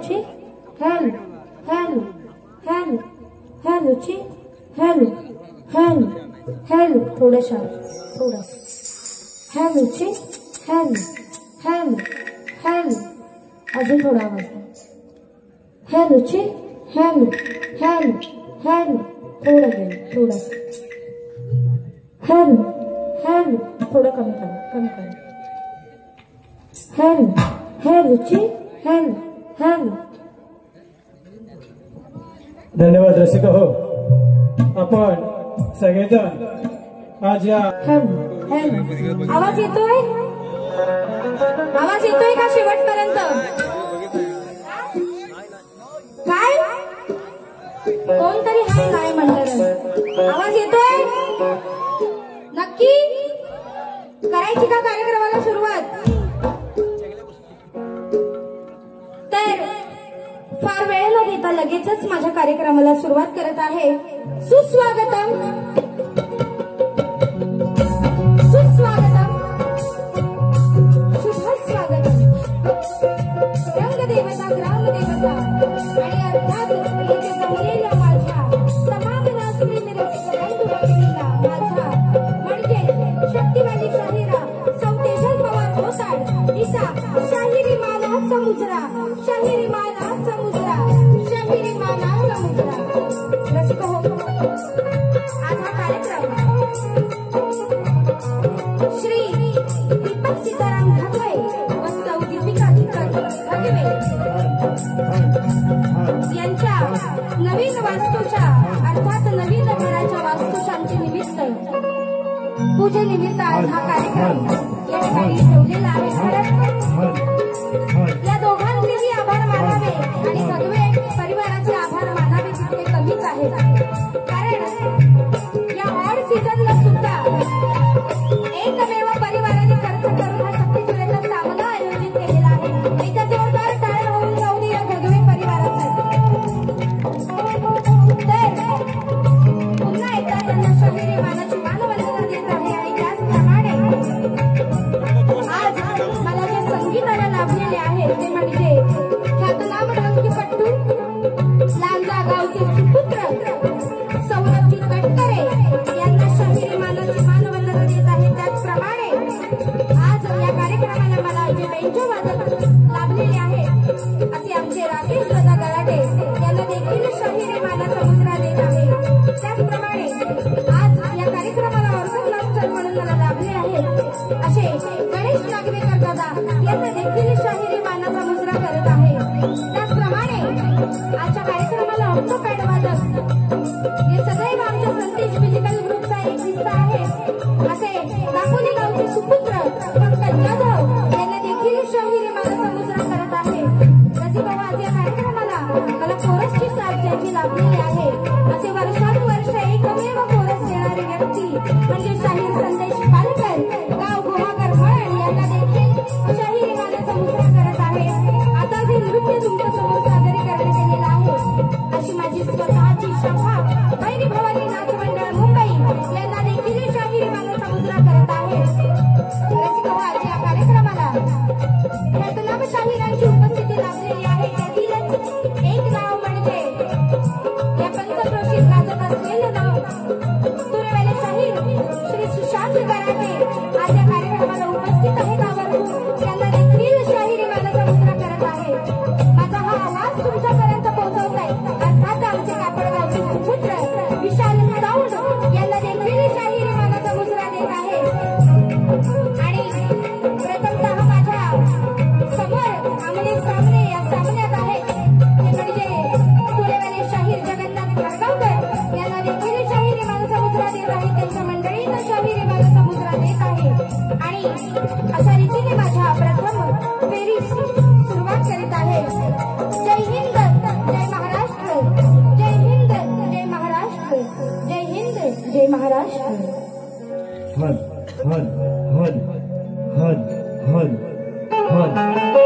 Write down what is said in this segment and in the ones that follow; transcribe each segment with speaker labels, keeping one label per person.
Speaker 1: ची hello hello hello hello ची hello hello hello थोड़ा शांत थोड़ा हेलो ची हेलो हेलो हेलो अजून थोडा आवाज हेलो ची हेलो हेलो हेलो थोड़ा गेलं थोड़ा हेलो हेलो थोड़ा कमी करा हेलो हेलो ची हेलो हेलो
Speaker 2: धन्यवाद रसिका हो आपण सगळेजण आज या
Speaker 1: हेलो हेलो आवाज येतोय का शेवटपर्यंत काय कोणतरी हाय काय म्हणलं आवाज येतोय नक्की करायची का कार्यक्रमाला सुरुवात तर फार वेळ न घेता लगेचच माझ्या कार्यक्रमाला सुरुवात करत आहे सुस्वागतम सुस्वागतम शुभ स्वागतम रंगदेवता ग्रामदेवता आणि अर्थात इथे जमलेल्या माझ्या तमाम नाचणी रसिक बंधू माझा म्हणजे शक्तिवाली शाहिरा सौतेजल पवार होसाड हिचा शाहिरी मानाचा मुजरा शाहिरी मानाचा मुजरा शाहिरी मानाचा मुजरा रसिक हो आज हा कार्यक्रम श्री दीपक सीताराम ढगवे व सौ दीपिका ढगवे यांच्या नवीन वास्तूच्या अर्थात नवीन घराच्या वास्तुशांती निमित्त पूजेनिमित्त आज हा कार्यक्रम या ठिकाणी ठेवलेला आहे या दोघांचेही आभार मानावे आणि सगळे परिवाराचे आभार मानावे तितके कमीच आहेत कारण या ऑड सीझनला सुद्धा एकमेव परिवाराने खर्च करून हा शक्तिजुरेचा सामना आयोजित केलेला आहे एकदा जोरदार टाळ्या होऊन जाऊ दे या ढगवे परिवारासाठी तर पुन्हा एकदा त्यांना शाहिरी मानाची मानवंदना देत आहे आणि त्याचप्रमाणे आज मला जे संगीताला लाभलेले आहेत ते म्हणजे ख्यातनाम ढंकीपट्टू लांजा गावचे सुपुत्र सौरभजी कटकरे यांना शाहिरी मानाची मानवंदना देत आहे त्याचप्रमाणे आज या कार्यक्रमाला मला जे बेंजो वादक लाभलेले आहेत असे आमचे राकेश दादा गराटे यांना देखील शाहिरी मानाचा मुजरा देत आहे त्याचप्रमाणे आज या कार्यक्रमाला ऑर्गन म्हणून मला लाभले आहेत असे गणेश नागवेकर दादा यांना देखील शाहिरी मानाचा मुजरा करत आहे त्याचप्रमाणे आजच्या कार्यक्रमाला ऑक्टोपॅड वादक हे सदैव आमच्या संदेश फिजिकल ग्रुपचा एक हिस्सा आहे असे दापोली गावचे सुपुत्र पंकज जाधव यांना देखील शाहिरी मानाचा मुजरा करत आहे रसिका आज या कार्यक्रमाला मला कोरसची साथ ज्यांची लाभलेली आहे असे वर्षानुवर्ष एकमेव कोरस देणारी व्यक्ती म्हणजे शाहीर संदेश पालकर गाव गुहागर मळण यांना देखील शाहिरी मानाचा मुजरा करत आहे आता जे नृत्य तुमच्या समोर सादर करण्यात आलेलं आहे अशी माझी स्वतःची शोभा भैरी भवानी नाच मंडळ मुंबई यांना देखील शाहिरी मानाचा मुजरा करत आहे रसिका आज या कार्यक्रमाला ख्यातनाम शाहिरांची उपस्थिती लाभलेली आहे त्यातीलच एक नाव म्हणजे या पंचक्रोशीत गाजत असलेलं नाव तुरेवाले शाहीर श्री सुशांत गराटे आज या कार्यक्रमाला उपस्थित आहेत आवर्जून त्यांना देखील शाहिरी मानाचा मुजरा करत आहे माझा हा आवाज तुमच्यापर्यंत पोहोचवताय अर्थात आमचे कापडगावचे सुपुत्र विशाल साऊंड यांना देखील शाहिरी मानाचा मुजरा देत आहे आणि प्रथमतः माझ्या समोर आमने सामने या सामन्यात आहे ते म्हणजे तुरेवाले शाहीर जगन्नाथ गाडगावकर यांना देखील शाहिरी मानाचा मुजरा देत आहे त्यांच्या मंडळीनं शाहिरी मानाचा मुजरा देत आहे आणि अशा रीतीने माझ्या प्रथम फेरीस सुरुवात करीत आहे जय हिंद जय महाराष्ट्र जय हिंद जय महाराष्ट्र जय हिंद जय महाराष्ट्र
Speaker 2: हन हन हन हन हन हन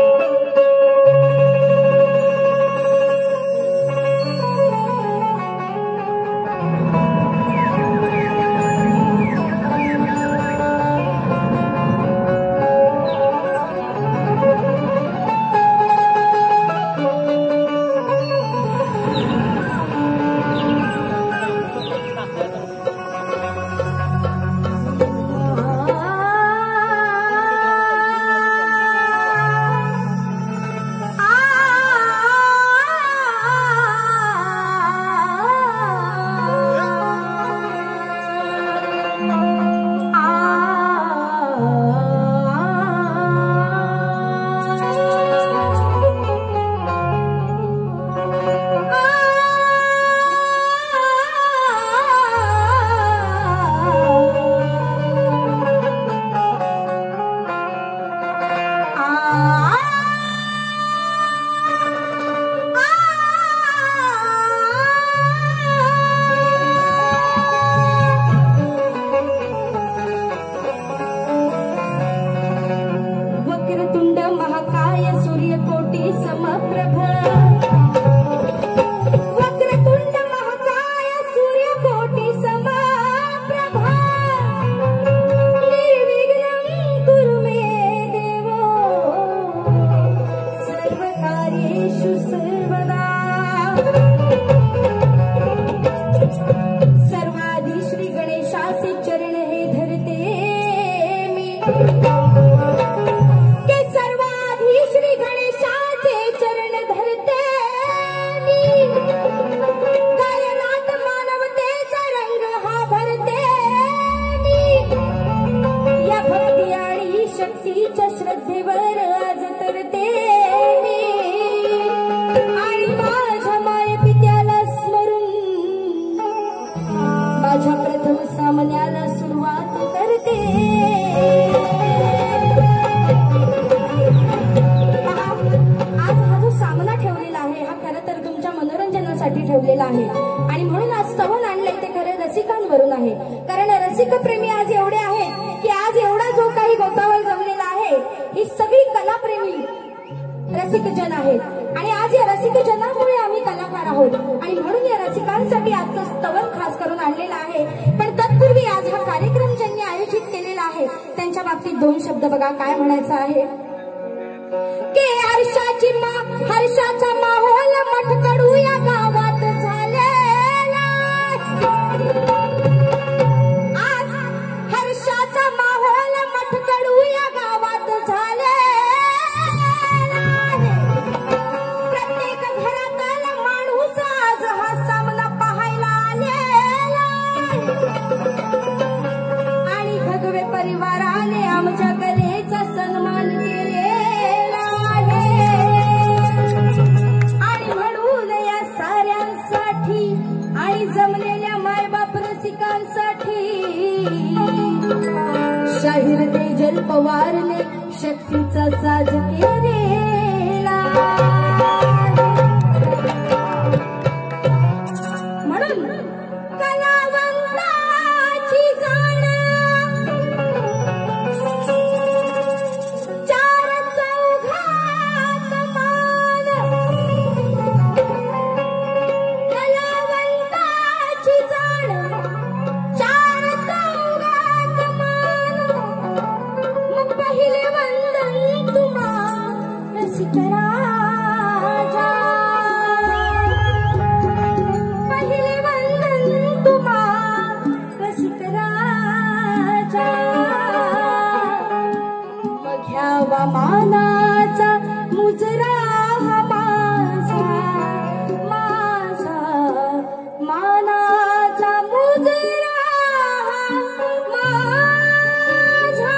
Speaker 1: रसिकांसाठी ठेवलेला आहे आणि म्हणून आज स्तवन आणलंय ते खरे रसिकांवरून आहे. कारण रसिक प्रेमी आज एवढे आहेत की आज एवढा जो काही गोतावळ जमलेला आहे ही सगळी कलाप्रेमी रसिक जन आहेत आणि आज या रसिक जनामुळे आम्ही कलाकार आहोत आणि म्हणून या रसिकांसाठी आजचं स्तवन खास करून आणलेलं आहे. पण तत्पूर्वी आज हा कार्यक्रम ज्यांनी आयोजित केलेला आहे त्यांच्या बाबतीत 2 शब्द बघा काय म्हणायचं आहे की हर्षाचा माहोल मठकडू या गावात झालेला. आज हर्षाचा माहोल मठकडू या गावात झालेला. प्रत्येक घरातला माणूस आज हा सामना पाहायला आलेला आणि भगवे परिवाराने आमच्या कलेचा सन्मान केलेला आहे. आणि म्हणून या साऱ्यांसाठी आणि जमलेल्या मायबाप रसिकांसाठी शाहीर तेजल पवारने शक्तीचा साज केलेला. म्हणून कलावंताची जाण चार चौघात मान. कलावंताची जाण चार चौघात मान. मग पहिले वंदन तुम्हा रसिक राजा. पहिले वंदन तुम्हा रसिक राजा. मग घ्यावा मानाचा मुजरा हा माझा माझा मानाचा मुजरा हा माझा.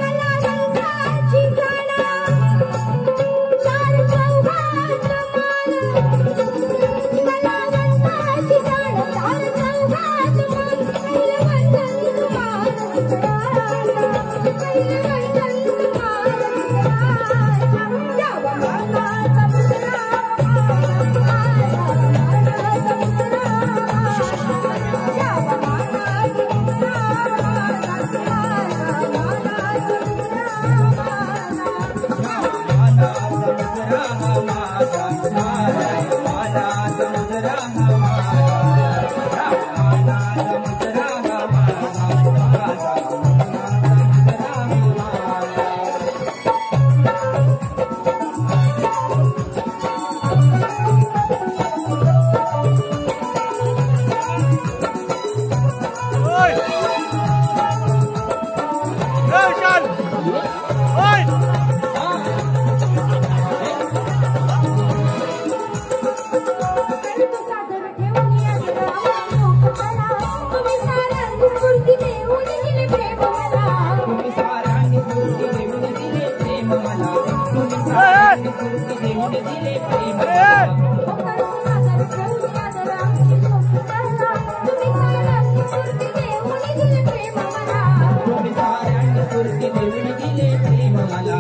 Speaker 1: कलावंताची जाण चार चौघात मान. कलावंताची जाण चार चौघात मान. पहिले वंदन तुम्हा रसिक राजा. पहिले वंदन तुम्हा रसिक राजा. द्यावा मानाचा मुजरा माझा मानाचा मुजरा माझा. द्यावा मानाचा मुजरा माझा मानाचा सादर ठेवून या लोककला. तुम्ही साऱ्यांनी स्फूर्ती देऊन दिले प्रेम मला.
Speaker 3: तुम्ही साऱ्यांनी स्फूर्ती देऊन दिले प्रेम मला. तुम्ही साऱ्यांनी स्फूर्ती देऊन दिले प्रेम मला.
Speaker 1: सादर ठेवून या लोककला. तुम्ही साऱ्यांनी स्फूर्ती देऊन दिले प्रेम मला.
Speaker 3: तुम्ही साऱ्यांनी स्फूर्ती देऊन दिले प्रेम मला.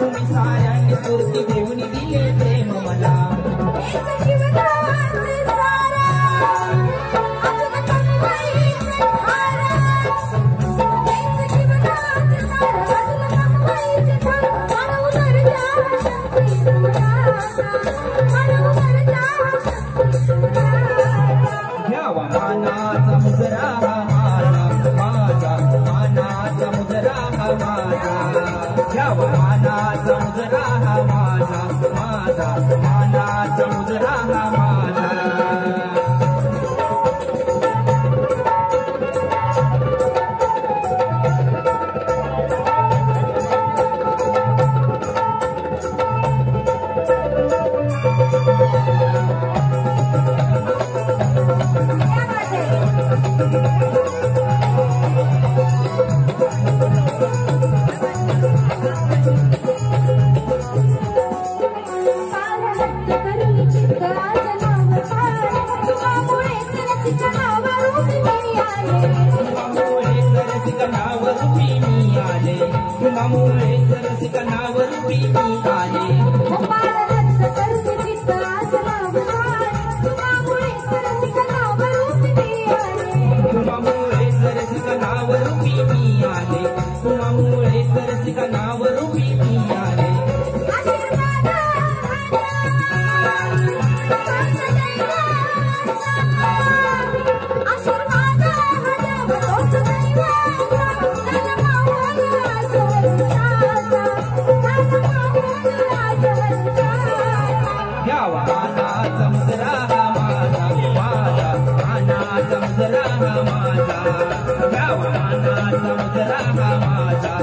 Speaker 3: तुम्ही साऱ्यांनी स्फूर्ती देऊन दिले प्रेम मला.
Speaker 1: हेच जीवनाचे सारा अजून कमवायचे धारा. हेच जीवनाचे सारा अजून कमवायचे धारा. मानव गरजा शक्ती सुराचा. मानव गरजा शक्ती सुराचा.
Speaker 3: घ्यावा मानाचा मुजरा हा माझा माझा मानाचा मुजरा हा माझा. घ्यावा मानाचा मुजरा हा माझा माझा मानाचा मुजरा हा माझा.
Speaker 1: क्या बात है.
Speaker 3: तुम्हामुळेच रसिका नावरूपी मी आले
Speaker 1: गोपाळ रस करून चित्त आसना विहार तुम्हामुळेच रसिका नावरूपी मी आले
Speaker 3: तुम्हामुळेच रसिका नावरूपी मी आले तुम्हामुळेच रसिका नावरूपी मी आले
Speaker 1: आशीर्वाद आशीर्वाद तोच दैवाचा
Speaker 3: घ्यावा मानाचा मुजरा माझा माझा मानाचा मुजरा माझा घ्यावा मानाचा मुजरा माझा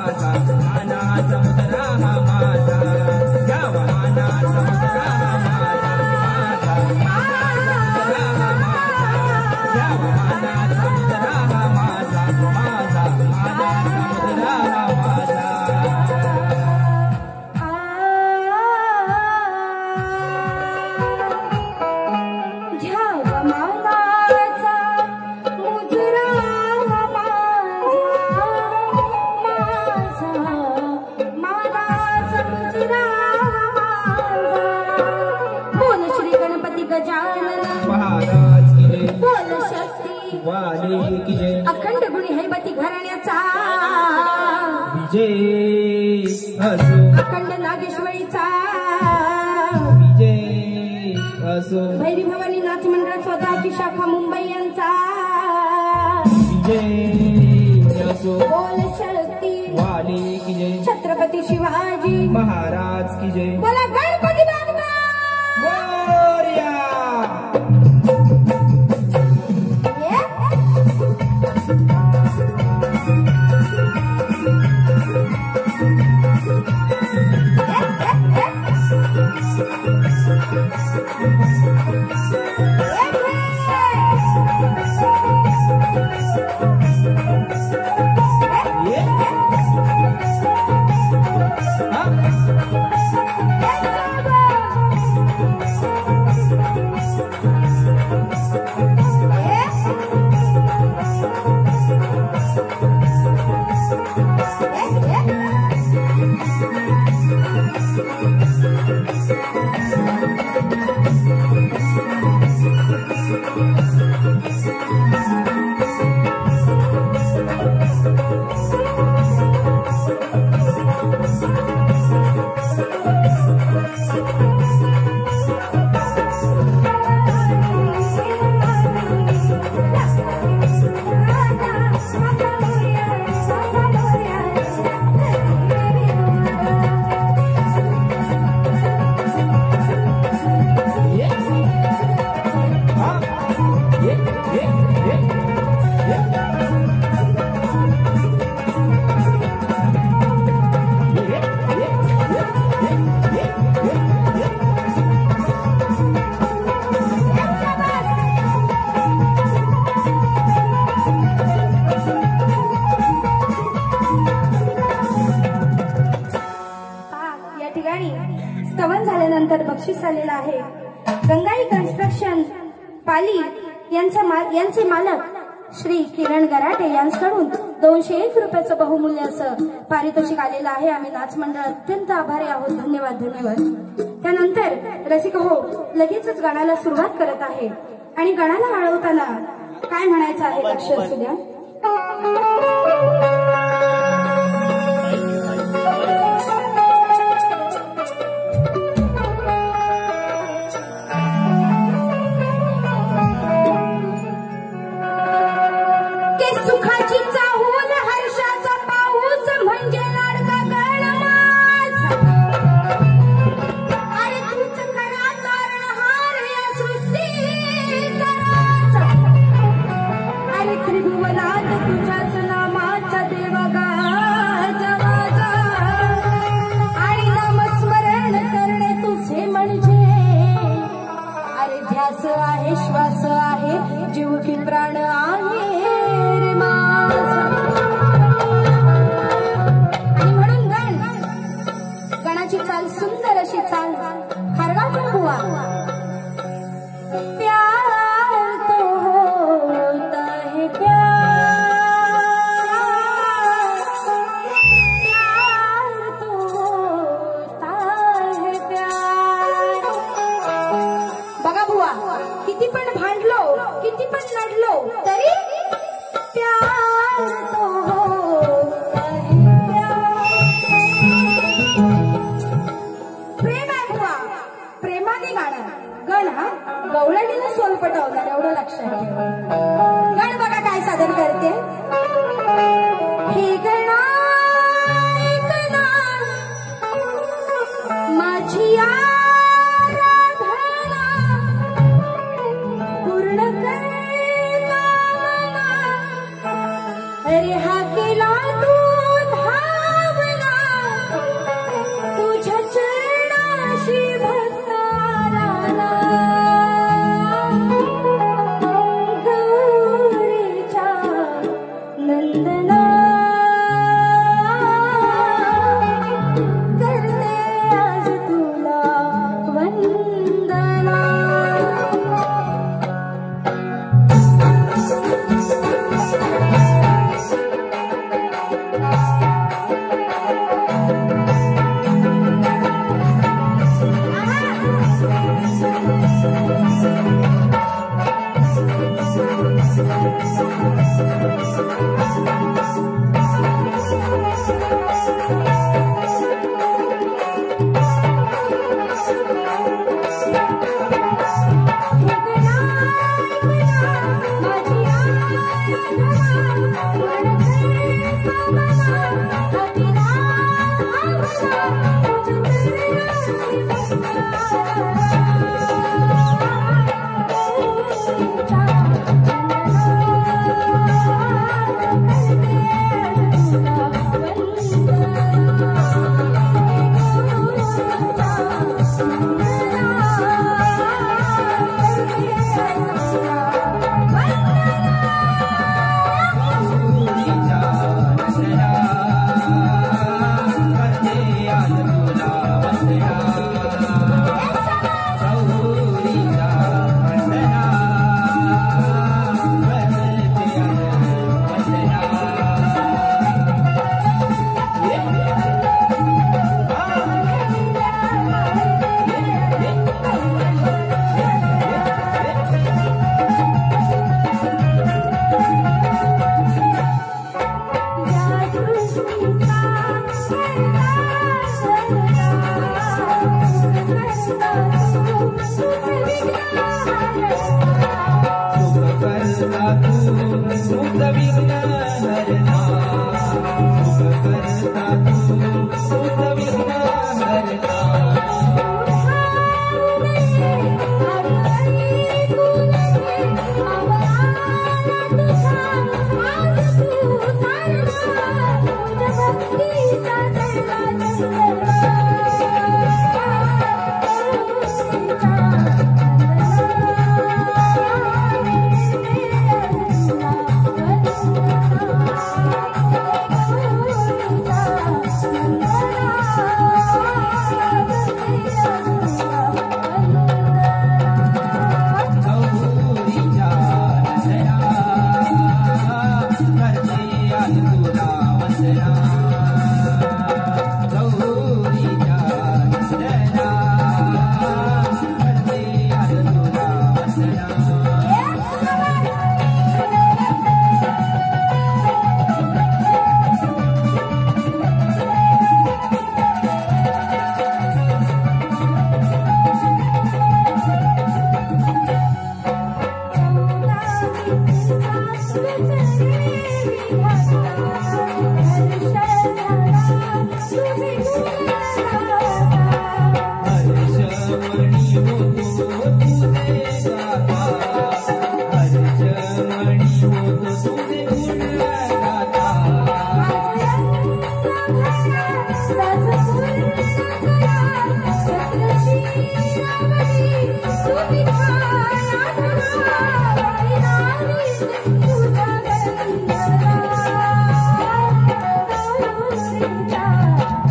Speaker 3: माझा मानाचा मुजरा माझा घ्यावा मानाचा मुजरा माझा माझा मानाचा मुजरा माझा घ्यावा मानाचा मुजरा माझा माझा मानाचा मुजरा माझा घ्यावा मानाचा मुजरा माझा माझा मानाचा मुजरा माझा घ्यावा मानाचा मुजरा माझा माझा मानाचा मुजरा माझा महाराज की जय
Speaker 1: बोल शक्ती
Speaker 3: वाले की जय
Speaker 1: अखंड गुणी हैबती घराण्याचा
Speaker 3: विजय असो
Speaker 1: अखंड नागेश्वरीचा
Speaker 3: विजय असो
Speaker 1: भैरी भवानी नाच मंडळ स्वतःची शाखा मुंबई यांचा
Speaker 3: विजय असो
Speaker 1: बोल शक्ती
Speaker 3: वाले की जय
Speaker 1: छत्रपती शिवाजी
Speaker 3: महाराज की जय
Speaker 1: बोला गणपती बाप्पा
Speaker 3: मोरया
Speaker 1: स्तवन झाल्यानंतर बक्षीस आलेलं आहे. गंगाई कन्स्ट्रक्शन पाली यांचे मालक श्री किरण गराटे यांच्याकडून 201 रुपयाचं बहुमूल्य असं पारितोषिक आलेलं आहे. आम्ही नाच मंडळ अत्यंत आभारी आहोत. धन्यवाद धन्यवाद. त्यानंतर रसिक हो लगेचच गाण्याला सुरुवात करत आहे आणि गाण्याला आळवताना काय म्हणायचं आहे लक्ष असू द्या. सुखाची चाहूल हर्षाचा पाऊस म्हणजे लाडका गण माझा. अरे तूच खरा तारणहार या सृष्टीचा राजा. अरे त्रिभुवनात तुझ्याच नामाचा देवगान. चढलो तरी प्यार तो होता है प्रेम आहे बुवा प्रेमाने गाणं गण हा गवळणीनं सोल पटवणार एवढं लक्षात ठेवा गण बघा काय सादर करते हे गणा ऐकना माझी आराधना पूर्ण कर कामना अरे हा केला तू धावला तुझ्या चरणाशी भक्ताला गौरीच्या नंदना करते आज तुला वंदना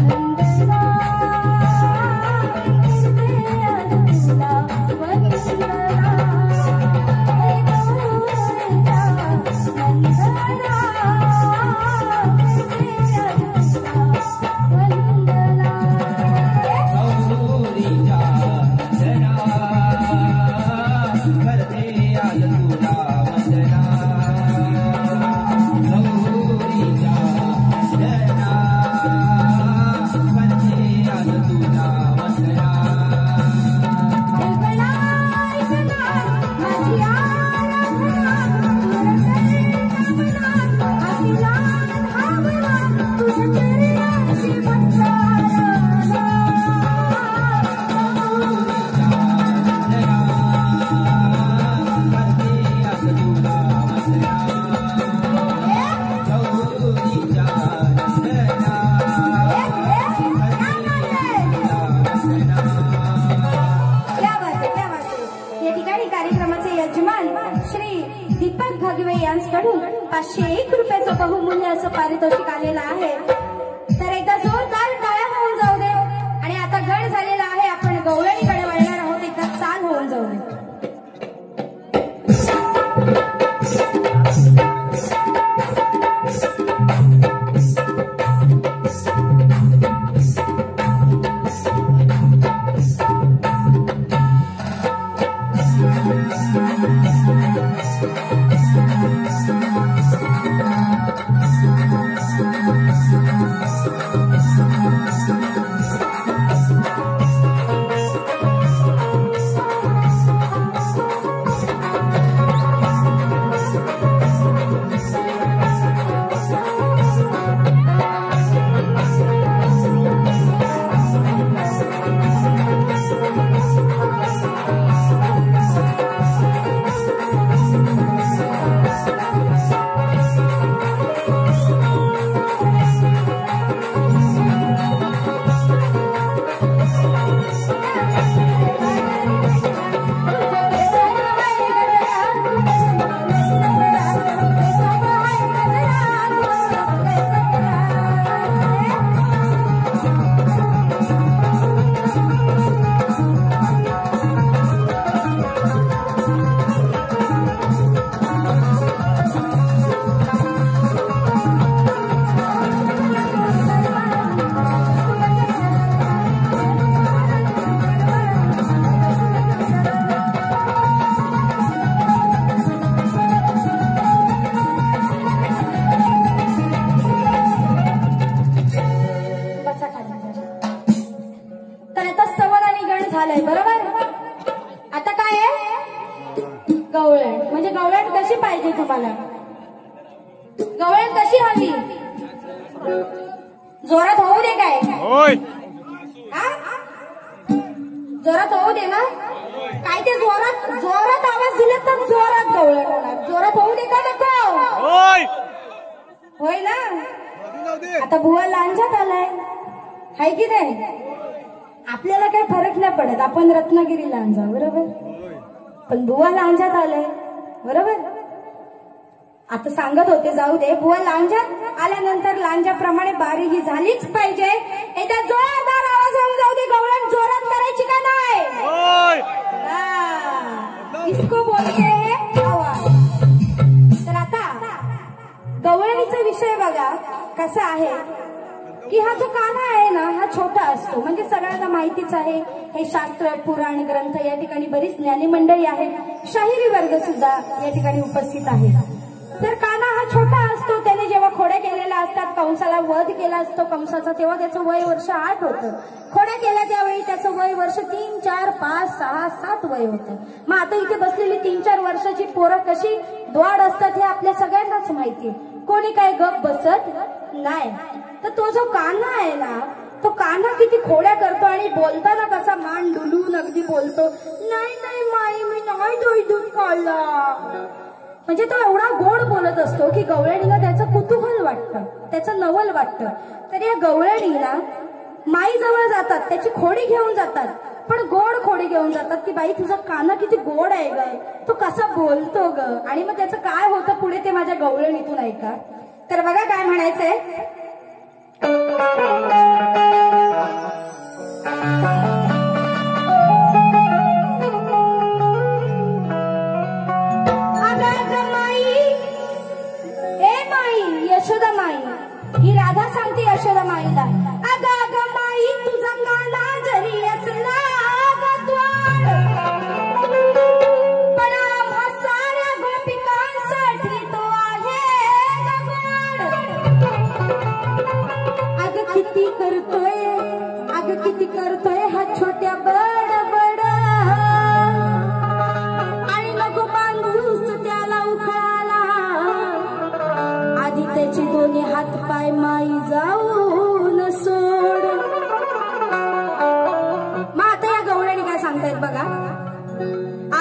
Speaker 1: नंदना कडून 501 रुपयाचं बहुमूल्य असं पारितोषिक आलेलं आहे. तर एकदा जोरदार टाळ्या होऊन जाऊ दे. आणि आता गण झालेला आहे, आपण गवळणीकडे वळणार आहोत. एकदा चाल होऊन जाऊ दे. झालंय बरोबर. आता काय आहे गवळण. म्हणजे गवळण कशी पाहिजे तुम्हाला? गवळण कशी हवी? जोरात होऊ दे काय? जोरात होऊ दे ना. काय ते जोरात जोरात आवाज दिले तर जोरात गवळण होणार. जोरात होऊ दे का नको? होय ना. आता बुवा लांजात आलाय हाय की नाही. आपल्याला काही फरक नाही पडत, आपण रत्नागिरी लांजा बरोबर. पण बुवा लांजात आलाय बरोबर. आता सांगत होते जाऊ दे. बुवा लांजात आल्यानंतर लांजाप्रमाणे बारी ही झालीच पाहिजे. एकदा जोरदार आवाज होऊन जाऊ दे. गवळण जोरात करायची का नाही? इसको बोलते हैं आवाज. तर आता गवळणीचा विषय बघा कसा आहे की हा जो काना आहे ना हा छोटा असतो. म्हणजे सगळ्यांना माहितीच आहे. हे शास्त्र पुराण ग्रंथ या ठिकाणी बरीच ज्ञानी मंडळी आहेत. शाहिरी वर्ग सुद्धा या ठिकाणी उपस्थित आहे. तर काना हा छोटा असतो. त्याने जेव्हा खोड्या केलेल्या असतात, कंसाला वध केला असतो कंसाचा, तेव्हा त्याचं वय वर्ष 8 होतं. खोड्या केल्या त्यावेळी त्याचं वय वर्ष 3, 4, 5, 6, 7 वय होतं. मग आता इथे बसलेली 3-4 वर्षाची पोरं कशी द्वाड असतात हे आपल्या सगळ्यांनाच माहिती. कोणी काय गप बसत नाही. तर तो जो कान्हा आहे ना तो कान्हा किती खोड्या करतो आणि बोलताना कसा मान डुलून अगदी बोलतो. नाही नाही माई मी नाही दूध काढला. म्हणजे तो एवढा गोड बोलत असतो की गवळणीला त्याचं कुतूहल वाटतं, त्याचं नवल वाटतं. तर या गवळणीला माई जवळ जातात, त्याची खोडी घेऊन जातात. पण गोड खोडी घेऊन जातात की बाई तुझा कान्हा किती गोड आहे ग, तो कसा बोलतो ग. आणि मग त्याचं काय होतं पुढे ते माझ्या गवळणीतून ऐका. तर बघा काय म्हणायचंय. यशोदा माई ही राधा सांगते यशोदा माईला. अगं अगं माई तुझा काना जरी असला गद्वाड, पण आम्हा साऱ्या गोपिकांसाठी तो आहे गगोड. अगं किती करतोय हा छोट्या बडबड. आणि नको बांधूस त्याला उखाला, आधी त्याचे दोन्ही हात पाय माई जाऊन सोड. मग आता या गवळणी काय सांगतायत बघा.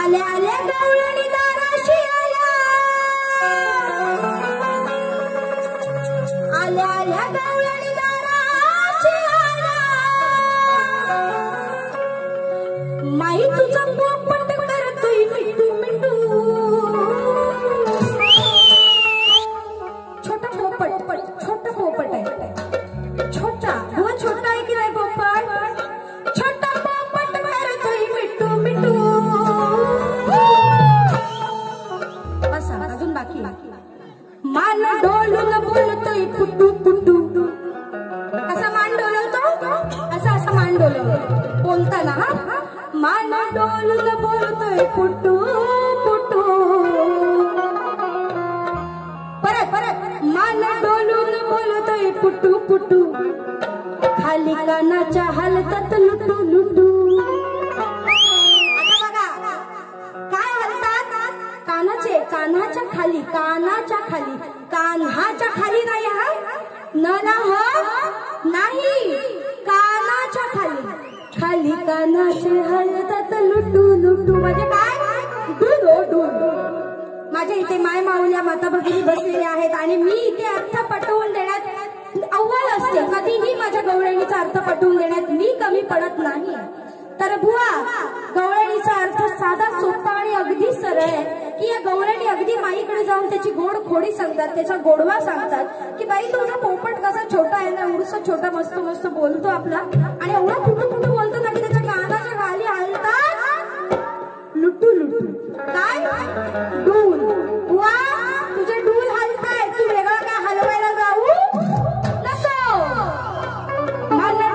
Speaker 1: आल्या आल्या गवळणी दाराशी आल्या, आल्या आल्या गवळणी दाराशी आल्या. माई तुझा पोपट करतोय मिठू मिठू. बाकी मान डोलून बोलतोय पुटू पुटू. कसा मान डोलवतो? असा मान डोलवतो बोलताना. हा मान डोलून बोलतोय पुटू पुटू. परत मान डोलून बोलतोय पुटू पुटू. खाली कानाच्या हलतात लुटू लुटू. काय हलतात? कानाच्या खाली कान्हाच्या खाली नाही. हा नाही कानाच्या खाली कानाचे हलतात लुटू लुटू. म्हणजे काय? डूल. माझ्या इथे माय माऊल्या माता भगिनी बसलेल्या आहेत आणि मी इथे अर्थ पटवून देण्यात अव्वल असते. कधीही माझ्या गवळणीचा अर्थ पटवून देण्यात मी कमी पडत नाही. तर बुवा, गवळणीचा अर्थ साधा सोपा आणि अगदी सरळ आहे की या गवळणी अगदी माईकडे जाऊन त्याची गोड खोडी सांगतात, त्याचा गोडवा सांगतात की बाई तुझा पोपट कसा छोटा आहे ना, एवढसा छोटा मस्त मस्त बोलतो आपला आणि एवढा कुठं कुठं बोलतो ना की त्याच्या कानाच्या खाली हलतात लुटू लुटू. काय? डूल. बुवा, तुझे डूल हलताय, तू वेगळा काय हलवायला जाऊ नको. मला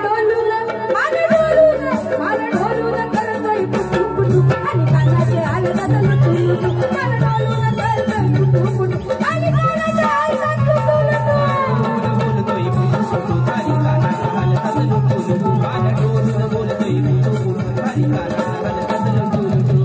Speaker 1: डोलून करतोय पुटू पुटू. आणि कानाचे हलतात लुटू लुटू. मला डोलून करतोय पुटू पुटू. आणि कानाचे हलतात लुटू लुटू.
Speaker 3: बोलतोय पुटू पुटू. खाली कानाचे हलतात लुटू लुटू. मला डोलून बोलतोय पुटू पुटू. खाली कानाचे हलतात लुटू लुटू.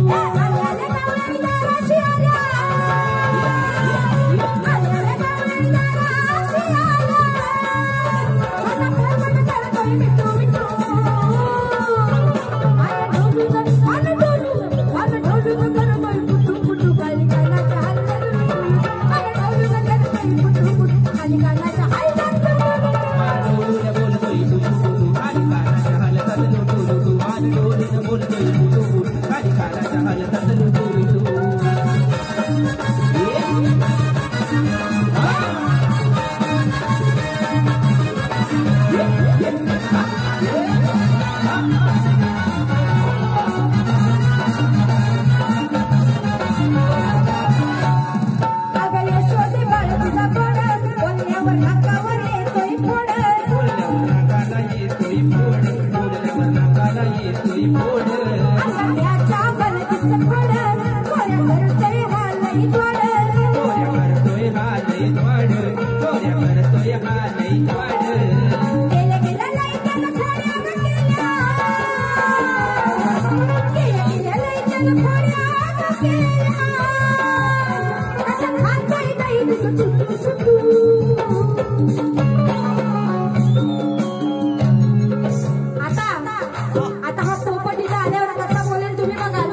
Speaker 1: आता हा पोपट इथं आल्यावर कसा बोलेल तुम्ही बघाल.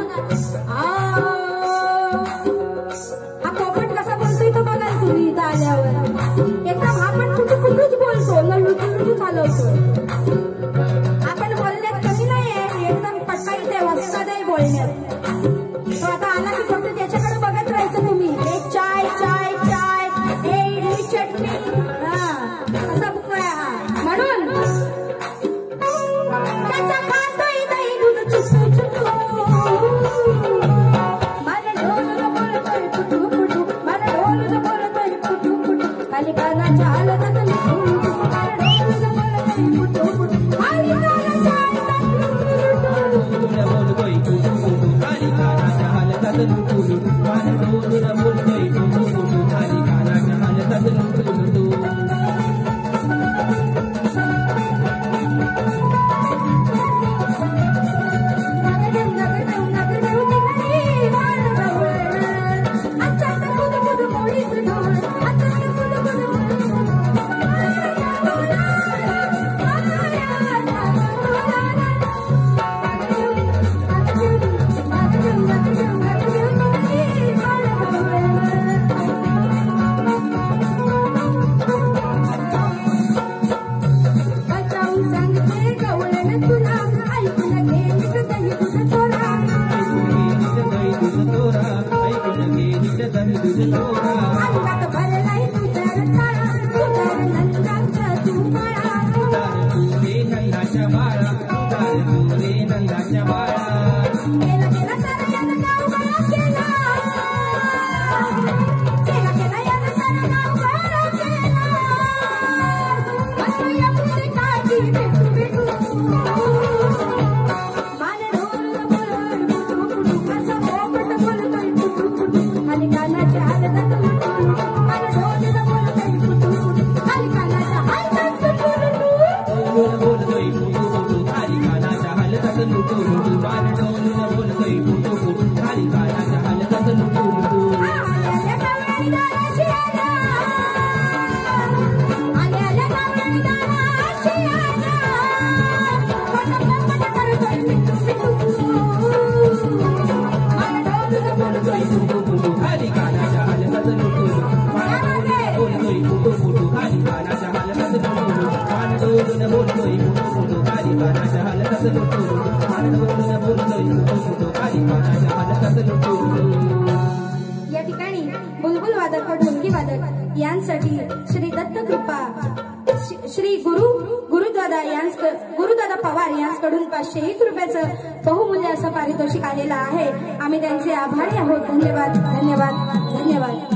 Speaker 1: हा पोपट कसा बोलतोय तो बघाल तुम्ही इथं आल्यावर. एकदम आपण कुठे कुठेच बोलतो ना, लुटू लुटू चालवतो. आपण बोलण्यात कमी नाहीये, एकदम पटकाई ते वस्ताद आहे बोलण्यात. तो आता आला की फक्त त्याच्याकडे बघत राहायचं तुम्ही. हे चाय चाय चाय, हे इडली चटणी, हा असा बुकळा. हा म्हणून त्याचा खातोय दही दूध चुटू चुटू. मला ढोलून बोलतोय पुटू पुटू. मला ढोलून बोलतोय पुटू पुटू. खाली कानाच्या हलतात लुटू लुटू. मला ढोलून बोलतोय पुटू पुटू. खाली कानाच्या हलतात लुटू लुटू.
Speaker 3: बोलतोय पुटू पुटू. खाली कानाच्या हलतात लुटू लुटू. मला ढोलून बोलतोय पुटू पुटू. खाली कानाच्या हलतात लुटू लुटू.
Speaker 1: अंगात भर ढोलकी वादक यांसाठी श्री दत्तकृपा श्री गुरुदादा पवार यांच्याकडून 501 रुपयाचं बहुमूल्य असं पारितोषिक आलेलं आहे. आम्ही त्यांचे आभारी आहोत. धन्यवाद धन्यवाद धन्यवाद.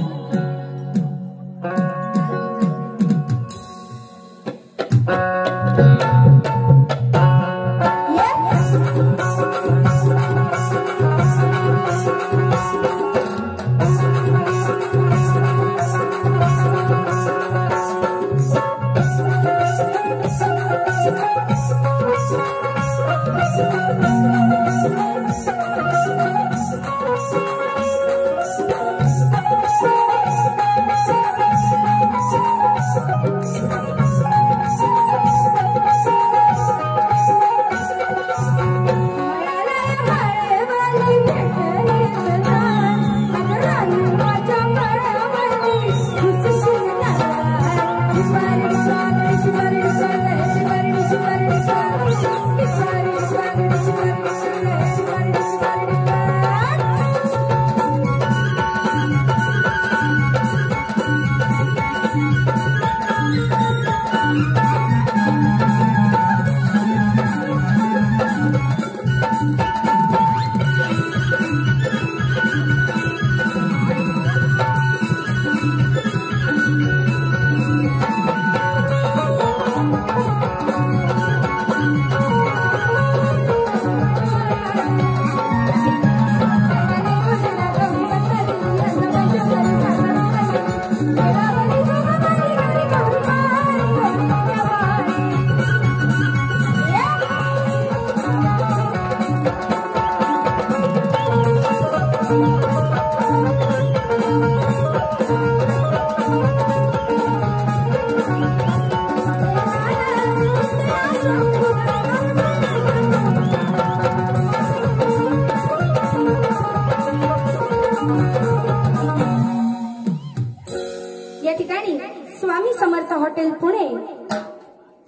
Speaker 1: हॉटेल पुणे,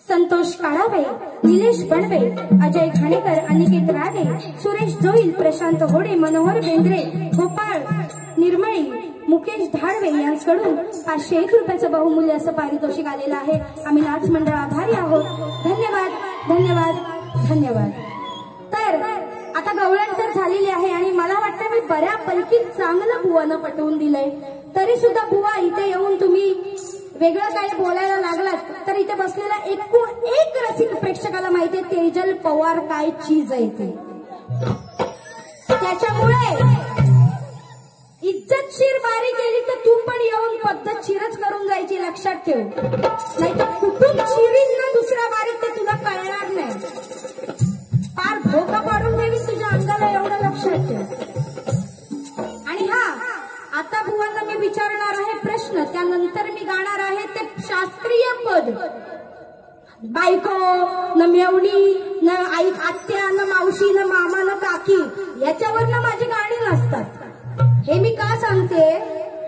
Speaker 1: संतोष काळावे, निलेश बनवे, अजय घाणेकर, अनिकेत राणे, सुरेश जोईल, प्रशांत होडे, मनोहर बेंद्रे, गोपाळ निर्मळी, मुकेश धाडवे यांच्याकडून 501 रुपयाचं बहुमूल्य असं पारितोषिक आलेलं आहे. आम्ही नाच मंडळ आभारी आहोत. धन्यवाद धन्यवाद धन्यवाद. तर आता गवळण तर झालेली आहे आणि मला वाटतं मी बऱ्यापैकी चांगलं बुवानं पटवून दिलंय. तरी सुद्धा बुवा इथे येऊन तुम्ही वेगळं काय बोलायला लागलात तर इथे बसलेला एकूण एक रसिक प्रेक्षकाला माहितीये तेजल पवार काय चीज आहे ते. त्याच्यामुळे इज्जतशीर बारी केली तर तू पण येऊन पद्धतशीरच करून जायची, लक्षात ठेव. नाही तर कुठून चिरीन ना दुसऱ्या बारीत ते तुला कळणार नाही. फार धोका पाडून देईल तुझ्या अंगाला, एवढं लक्षात ठेव. आणि हा आता बुवांना मी विचारणार आहे प्रश्न, त्यानंतर मी गाणार आहे ते शास्त्रीय पद. बायको न मेवणी न आई आत्या न मावशी न मामा न काकी याच्यावर ना माझी गाणी नसतात. हे मी का सांगते,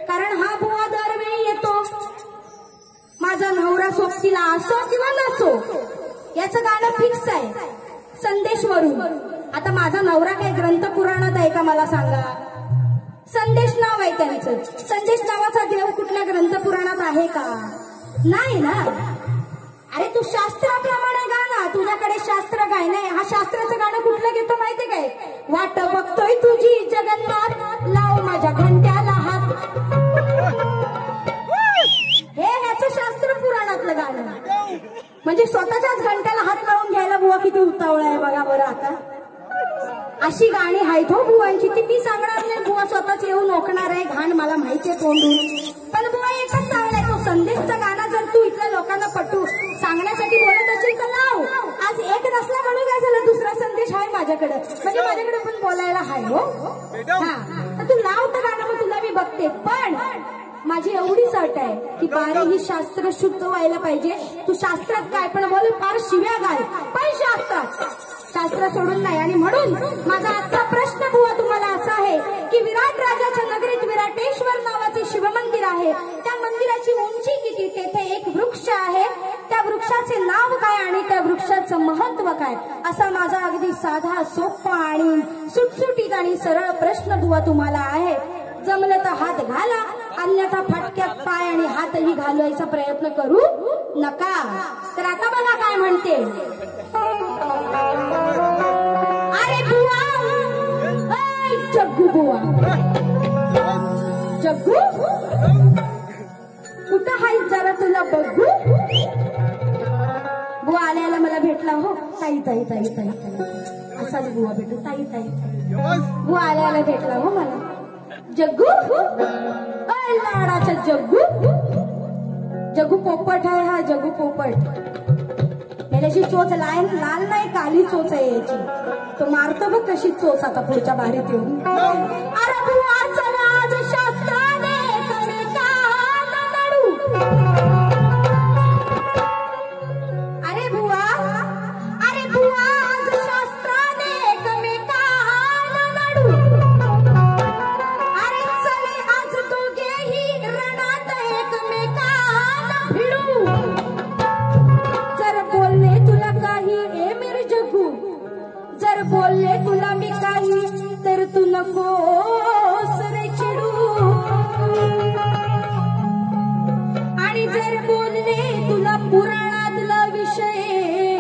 Speaker 1: कारण हा बुवा दरवेळी येतो माझा नवरा सोबतीला असो किंवा नसो याचं गाणं फिक्स आहे संदेशवरून. आता माझा नवरा काय ग्रंथ पुराणात आहे का मला सांगा. संदेश नाव आहे त्यांचं. संदेश नावाचा देव कुठल्या ग्रंथ पुराणात आहे का? नाही ना. अरे तू शास्त्राप्रमाणे गाणं, तुझ्याकडे शास्त्र काय नाही. हा शास्त्राचं गाणं कुठलं घेतो माहितीये काय? वाट बघतोय तुझी जगन्नाथ, लाव माझ्या घंट्याला हात. हे ह्याचं शास्त्र पुराणातलं गाणं. म्हणजे स्वतःच्याच घंट्याला हात लावून घ्यायला बुवा किती उतावळा आहे बघा बरं. आता अशी गाणी आहेत हो बुवांची, ती मी सांगणार नाही. बुवा स्वतःच येऊन ओकणार आहे, घाण मला माहितीये तोंडून. पण बुवा एकच चांगला आहे, तो संदेशचा गाणं जर तू इथल्या लोकांना पटू सांगण्यासाठी बोलत असेल तर लाव. आज एक नसला म्हणून काय झालं, दुसरा संदेश आहे माझ्याकडे, म्हणजे माझ्याकडे पण बोलायला आहे हो. हा तर तू लाव तर गाणं, मग तुला मी बघते. पण माझी एवढीच अट आहे की बारी ही शास्त्र शुद्ध व्हायला पाहिजे. तू शास्त्रात काय पण बोल, फार शिव्या घाल, पण शास्त्र सोडून नाही. आणि म्हणून माझा आजचा प्रश्न बुवा तुम्हाला असा आहे की विराट राजाच्या नगरीत विराटेश्वर नावाचे शिवमंदिर आहे. त्या मंदिराची उंची किती, तेथे एक वृक्ष आहे, त्या वृक्षाचे नाव काय आणि त्या वृक्षाचं महत्व काय, असा माझा अगदी साधा सोपा आणि सुटसुटीत आणि सरळ प्रश्न बुवा तुम्हाला आहे. जमलं तर हात घाला, अन्यथा फटक्यात पाय आणि हातही घालवायचा प्रयत्न करू नका. तर आता बघा काय म्हणते. अरे बुवा, ऐ जग्गू बुवा, जग्गू कुठं हाय जरा तुला बघू. बुवा आल्याला मला भेटला हो. ताई ताई ताई ताई ताई असाच बुवा भेटू. ताई ताई बुवा आल्याला भेटला हो मला. जग्गू, ऐ लाडाचा जग्गू. जग्गू पोपट आहे हा. जग्गू पोपट. याची चोच लाल नाही, काली चोच आहे याची. तो मारतो बघ कशी चोच आता पुढच्या बारीत येऊन. अरे बुवा चला आज शास्त्राने कणिकाला नडू. अरे बुवा आज शास्त्राने कणिकाला नडू. अरे चले आज दोघेही रणात एकमेकाला भिडू. जर बोलले तुला काही ए मेरे जग्गू, जर बोलले तुला मी काही तर तू नकोस रे चिडू. आणि जर बोलले तुला पुराणातला विषय,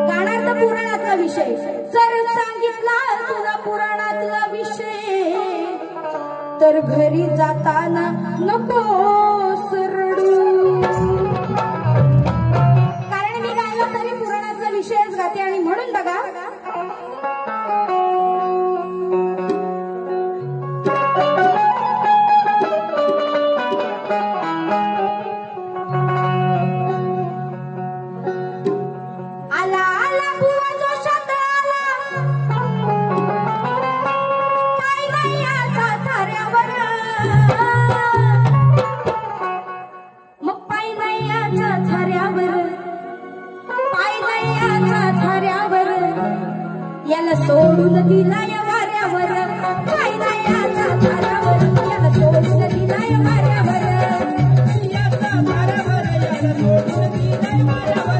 Speaker 1: गाण्यात पुराणातला विषय जर सांगितला तुला पुराणातला विषय तर घरी जाताना नकोस रडू. कारण मी गायला तरी पुराणातला विषयच गाते. आणि म्हणून बघा आला आला बुवा जोशात आला. पाय नाही याचा थाऱ्यावर, मग पाय नाही याचा थाऱ्यावर, पाय नाही याचा थाऱ्यावर. याला सोडून दिलाय वाऱ्यावर. पाय नाही याचा थाऱ्यावर, याला सोडून दिलाय वाऱ्यावर. याचा थाऱ्यावर याला सोडून दिलाय वाऱ्यावर.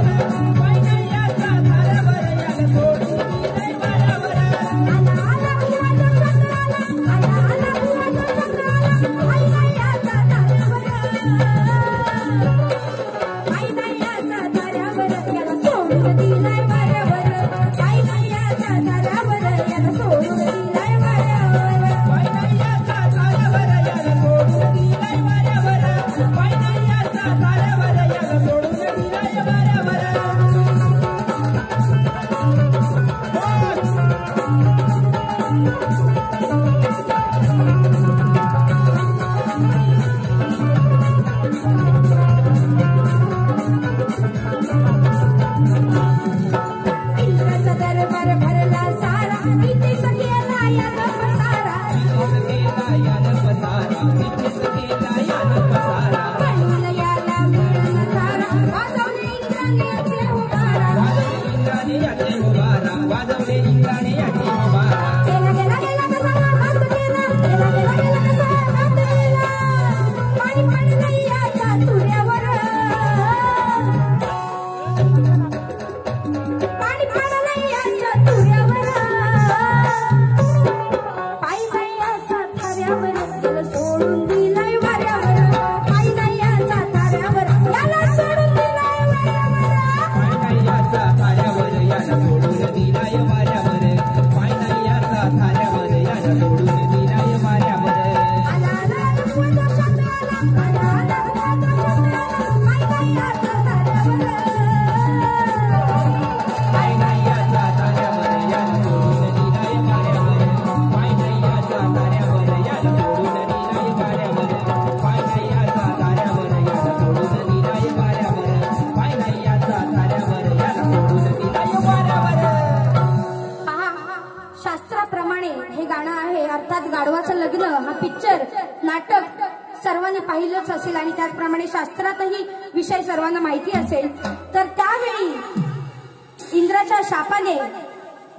Speaker 1: गाढवाचं लग्न हा पिक्चर नाटक सर्वांनी पाहिलंच असेल आणि त्याचप्रमाणे शास्त्रातही विषय सर्वांना माहिती असेल. तर त्यावेळी इंद्राच्या शापाने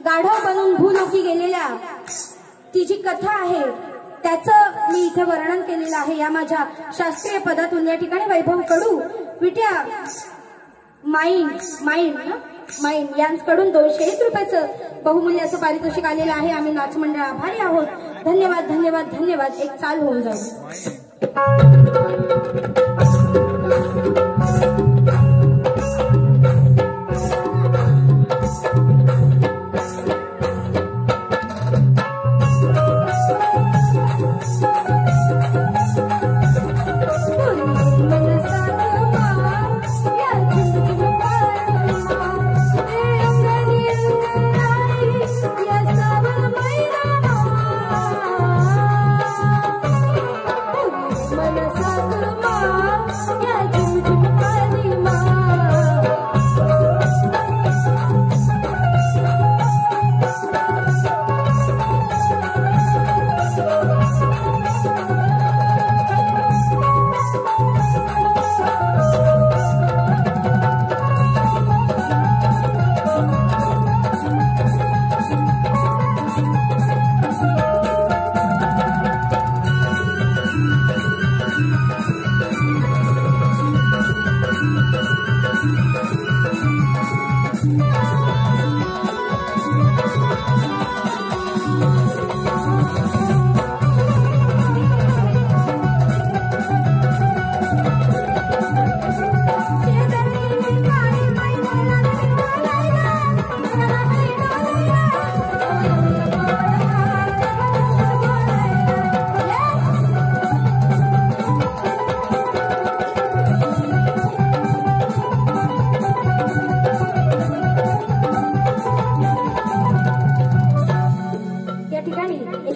Speaker 1: गाढव बनून भूलोकी गेलेल्या ती जी कथा आहे त्याचं मी इथे वर्णन केलेलं आहे या माझ्या शास्त्रीय पदातून. या ठिकाणी वैभव कडू विट्या माईन यांच्याकडून 201 रुपयाचं बहुमूल्य असं पारितोषिक आलेलं आहे. आम्ही नाच मंडळ आभारी आहोत. धन्यवाद धन्यवाद धन्यवाद. एक चाल होऊन जाऊ.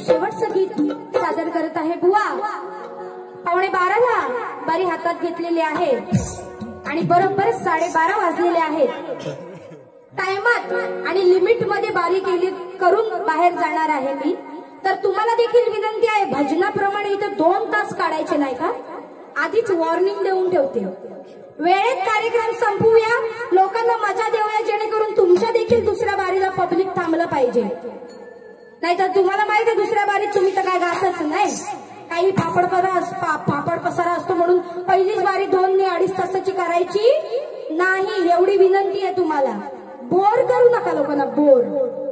Speaker 1: शेवटचं गीत सादर करत आहे बुवा. 11:15ला बारी हातात घेतलेली आहे आणि बरोबर 12:30 वाजलेले आहेत. टाइमात आणि लिमिट मध्ये बारी केली करून बाहेर जाणार आहे मी. तर तुम्हाला देखील विनंती आहे, भजनाप्रमाणे इथे 2 तास काढायचे नाही का. आधीच वॉर्निंग देऊन ठेवते, वेळेत कार्यक्रम संपवूया, लोकांना मजा देऊया, जेणेकरून तुमच्या देखील दुसऱ्या बारीला पब्लिक थांबलं पाहिजे. नाहीतर तुम्हाला माहिती आहे दुसऱ्या बारीत तुम्ही तर काय गातच नाही, काही फापड पसारा असतो म्हणून पहिलीच बारी 2 आणि 2.5 तासाची करायची नाही. एवढी विनंती आहे तुम्हाला, बोर करू नका लोकांना, बोर.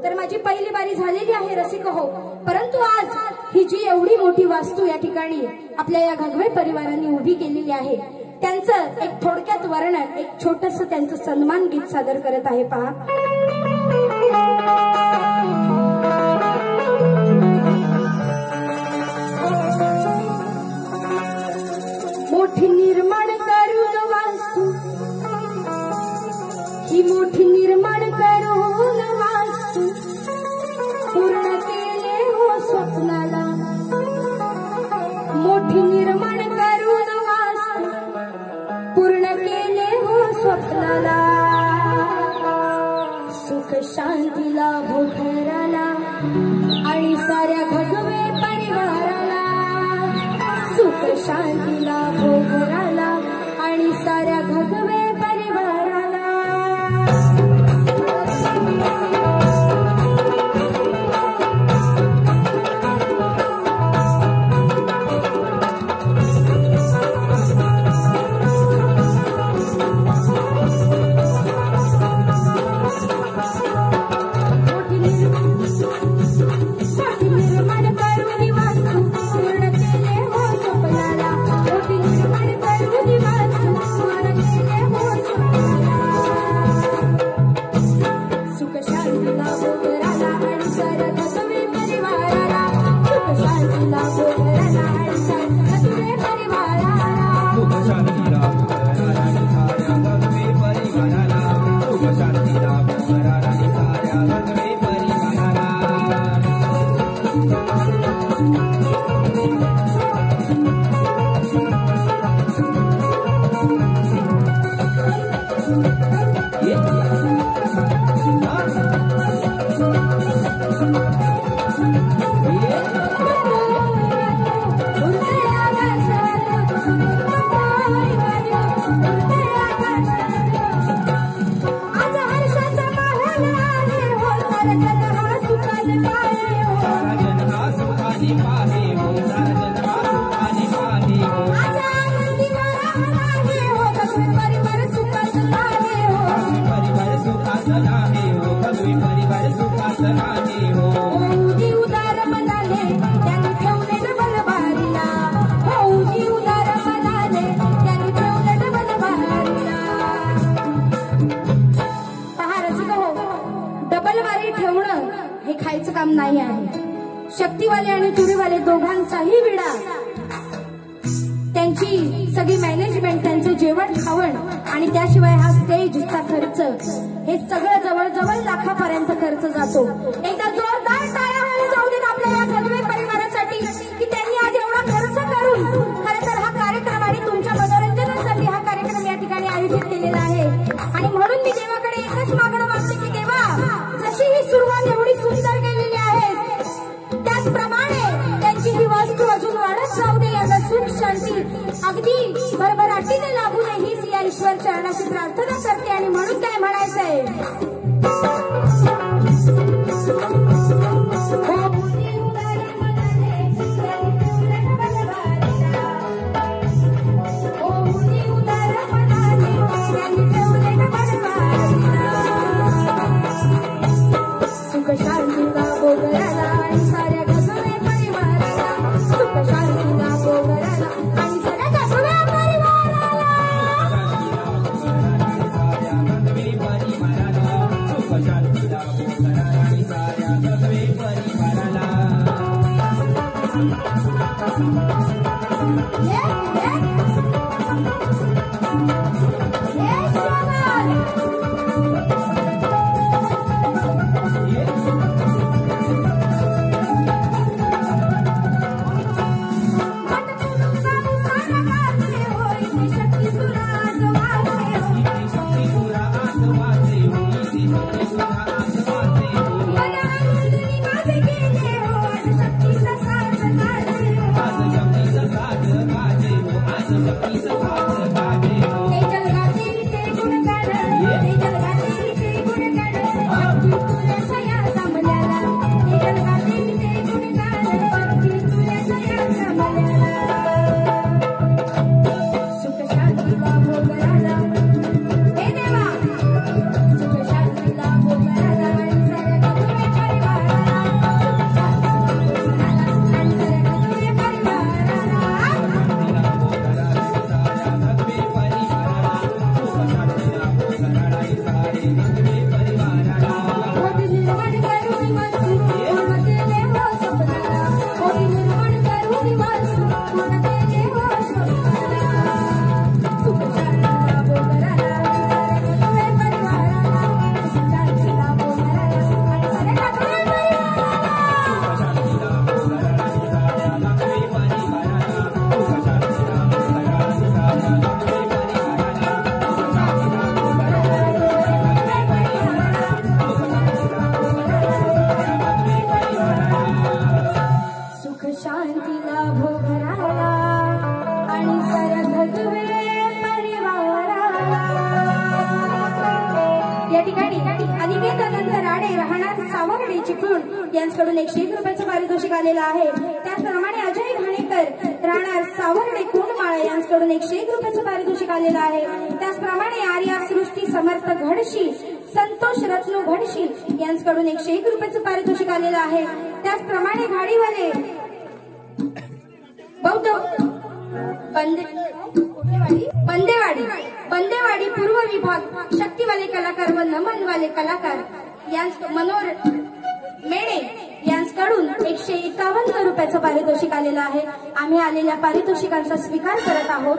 Speaker 1: तर माझी पहिली बारी झालेली आहे रसिक हो. परंतु आज ही जी एवढी मोठी वास्तू या ठिकाणी आपल्या या घगवे परिवारांनी उभी केलेली आहे, त्यांचं एक थोडक्यात वर्णन, एक छोटस त्यांचं सन्मान गीत सादर करत आहे. पहा, मोठी निर्माण करून वास्तू, ही मोठी निर्माण करून वास्तू पूर्ण केले हो स्वप्नाला. मोठी निर्माण करून वास्तू पूर्ण केले हो स्वप्नाला. सुख शांती लाभो घराला आणि साऱ्या घगवे परिवाराला. सुख शांती लाभो घराला आणि साऱ्या घगवे परिवाराला. उदार मनाले त्यांनी ठेवले बलबारीला. मूर्तीवाले आणि चुरीवाले दोघांचाही विडा, त्यांची सगळी मॅनेजमेंट, त्यांचं जेवण खावण आणि त्याशिवाय हा स्टेजचा खर्च, हे सगळं जवळजवळ लाखापर्यंत खर्च जातो. एकदा जोरदार टाळ्या वाजवून जाऊ देत आपल्या या गजवे परिवारासाठी की त्यांनी आज एवढा खर्च करून खरं तर हा कार्यक्रम आणि तुमच्या मनोरंजनासाठी हा कार्यक्रम या ठिकाणी आयोजित केलेला आहे. आणि म्हणून मी देवाकडे एकच मागणं मागते की देवा, जशी ही सुरुवात एवढी सुंदर केलेली आहे त्याचप्रमाणे त्यांची ही वस्तू अजून वाढत जाऊ दे, यांना सुख शांती अगदी भरभराटीने लागू नये हीच या ईश्वर चरणाशी प्रार्थना करते. आणि म्हणून काय म्हणायचंय, सुख शांतीला बोगराला आणि साऱ्या गजवे परिवाराला, सुख शांतीला बोगराला आणि साऱ्या गजवे परिवाराला,
Speaker 3: सुख शांतीला बोगराला आणि साऱ्या गजवे परिवाराला.
Speaker 1: यांच्याकडून 101 रुपयाचं पारितोषिक आलेलं आहे. त्याचप्रमाणे अजय घाणेकर राहणार सावर्डे कोंडमाळ यांच्याकडून 101 रुपयाचं पारितोषिक आलेलं आहे. त्याचप्रमाणे आर्या सृष्टी समर्थ घडशी संतोष रत्नो घडशी यांच्याकडून 101 रुपयाचं पारितोषिक आलेलं आहे. त्याचप्रमाणे गाडीवाले बौद्ध बंदेवाडी पूर्व विभाग शक्तीवाले कलाकार व नमनवाले कलाकार मनोर मेणे यांच्याकडून 151 रुपयाचं पारितोषिक आलेलं आहे. आम्ही आलेल्या पारितोषिकांचा स्वीकार करत आहोत.